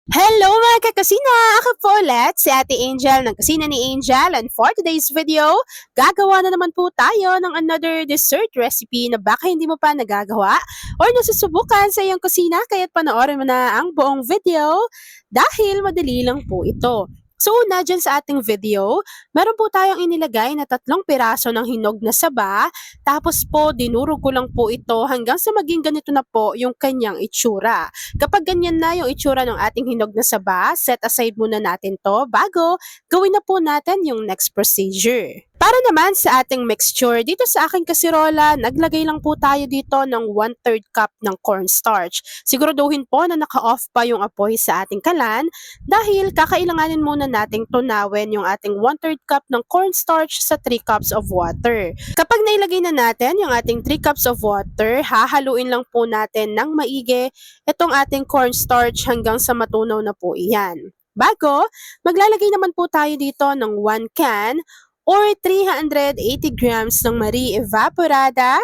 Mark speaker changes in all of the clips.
Speaker 1: Hello mga kakusina! Ako po ulit si Ate Angel ng Kusina ni Angel, and for today's video, gagawa na naman po tayo ng another dessert recipe na baka hindi mo pa nagagawa or nasusubukan sa iyong kusina, kaya't panoorin mo na ang buong video dahil madali lang po ito. So una dyan sa ating video, meron po tayong inilagay na 3 piraso ng hinog na saba, tapos po dinurog ko lang po ito hanggang sa maging ganito na po yung kanyang itsura. Kapag ganyan na yung itsura ng ating hinog na saba, set aside muna natin to bago gawin na po natin yung next procedure. Para naman sa ating mixture, dito sa aking kasirola, naglagay lang po tayo dito ng 1/3 cup ng cornstarch. Siguraduhin po na naka-off pa yung apoy sa ating kalan dahil kakailanganin muna nating tunawin yung ating 1/3 cup ng cornstarch sa 3 cups of water. Kapag nailagay na natin yung ating 3 cups of water, hahaluin lang po natin ng maigi itong ating cornstarch hanggang sa matunaw na po iyan. Bago, maglalagay naman po tayo dito ng 1 can or 380 grams ng Marie Evaporada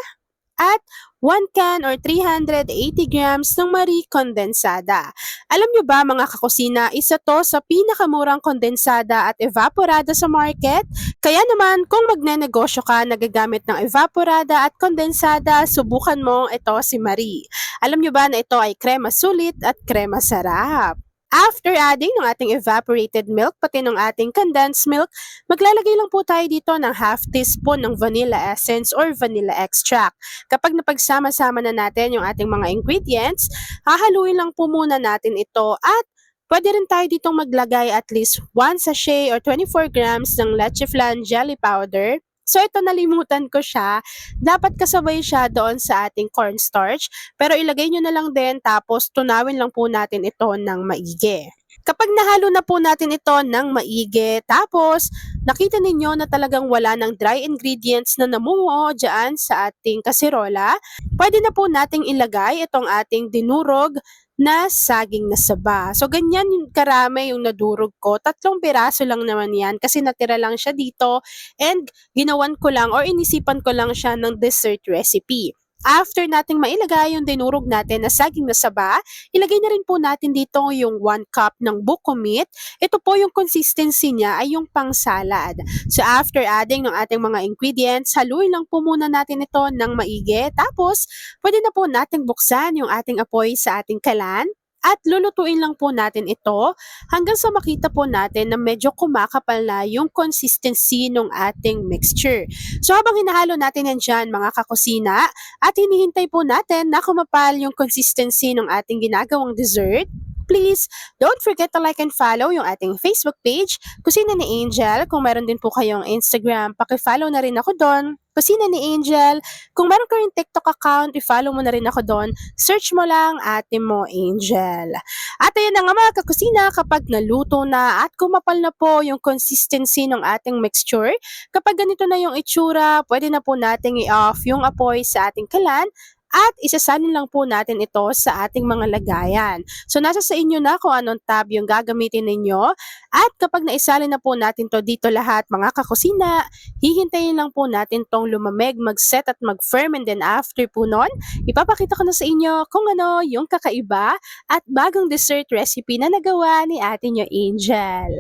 Speaker 1: at 1 can or 380 grams ng Marie Kondensada. Alam nyo ba mga kakusina, isa to sa pinakamurang kondensada at evaporada sa market? Kaya naman kung magnenegosyo ka na gagamit ng evaporada at kondensada, subukan mo ito si Marie. Alam nyo ba na ito ay krema sulit at krema sarap? After adding ng ating evaporated milk pati ng ating condensed milk, maglalagay lang po tayo dito ng half teaspoon ng vanilla essence or vanilla extract. Kapag napagsama-sama na natin yung ating mga ingredients, hahaluin lang po muna natin ito at pwede rin tayo ditong maglagay at least 1 sachet or 24 grams ng leche flan jelly powder. So ito nalimutan ko siya, dapat kasabay siya doon sa ating cornstarch, pero ilagay nyo na lang din tapos tunawin lang po natin ito ng maigi. Kapag nahalo na po natin ito ng maigi, tapos nakita ninyo na talagang wala ng dry ingredients na namumuo dyan sa ating kasirola, pwede na po nating ilagay itong ating dinurog na saging na saba. So ganyan yung karami yung nadurog ko. 3 piraso lang naman yan kasi natira lang siya dito and ginawan ko lang or inisipan ko lang siya ng dessert recipe. After nating mailagay yung dinurog natin na saging na saba, ilagay na rin po natin dito yung 1 cup ng buko meat. Ito po yung consistency niya ay yung pang salad. So after adding ng ating mga ingredients, haluin lang po muna natin ito ng maigi. Tapos, pwede na po nating buksan yung ating apoy sa ating kalan. At lulutuin lang po natin ito hanggang sa makita po natin na medyo kumakapal na yung consistency ng ating mixture. So habang hinahalo natin yan dyan mga kakusina at hinihintay po natin na kumapal yung consistency ng ating ginagawang dessert, please don't forget to like and follow yung ating Facebook page, Kusina ni Angel. Kung meron din po kayong Instagram, paki-follow na rin ako doon, Kusina ni Angel. Kung meron ka rin TikTok account, i-follow mo na rin ako doon. Search mo lang Ate Mo Angel. At ayun na nga mga kakusina, kapag naluto na at kumapal na po yung consistency ng ating mixture, kapag ganito na yung itsura, pwede na po nating i-off yung apoy sa ating kalan at isasalin lang po natin ito sa ating mga lagayan. So nasa sa inyo na kung anong tab yung gagamitin ninyo. At kapag naisalin na po natin to dito lahat mga kakusina, hihintayin lang po natin tong lumamig, mag-set at mag-firm, and then after po nun, ipapakita ko na sa inyo kung ano yung kakaiba at bagong dessert recipe na nagawa ni ate nyo Angel.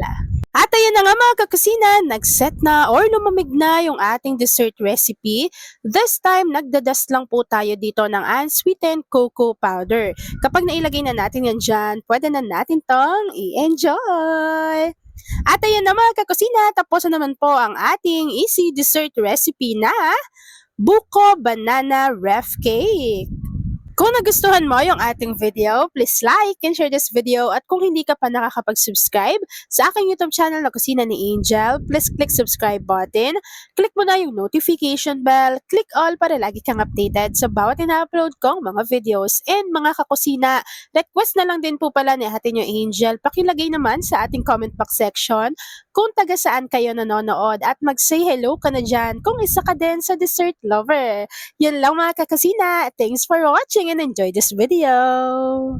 Speaker 1: At ayun na nga mga kakusina, nag-set na or lumamig na yung ating dessert recipe. This time, nagdadust lang po tayo dito ng unsweetened cocoa powder. Kapag nailagay na natin yan dyan, pwede na natin tong i-enjoy! At ayun na mga kakusina, tapos na naman po ang ating easy dessert recipe na buko banana ref cake. Kung nagustuhan mo yung ating video, please like and share this video, at kung hindi ka pa nakakapag-subscribe sa aking YouTube channel na Kusina ni Angel, please click subscribe button, click mo na yung notification bell, click all para lagi kang updated sa bawat ina-upload kong mga videos. And mga kakusina, request na lang din po pala ni ate nyo Angel, pakilagay naman sa ating comment box section kung taga saan kayo nanonood at mag-say hello ka na dyan kung isa ka din sa dessert lover. Yan lang mga kakasina. Thanks for watching and enjoy this video.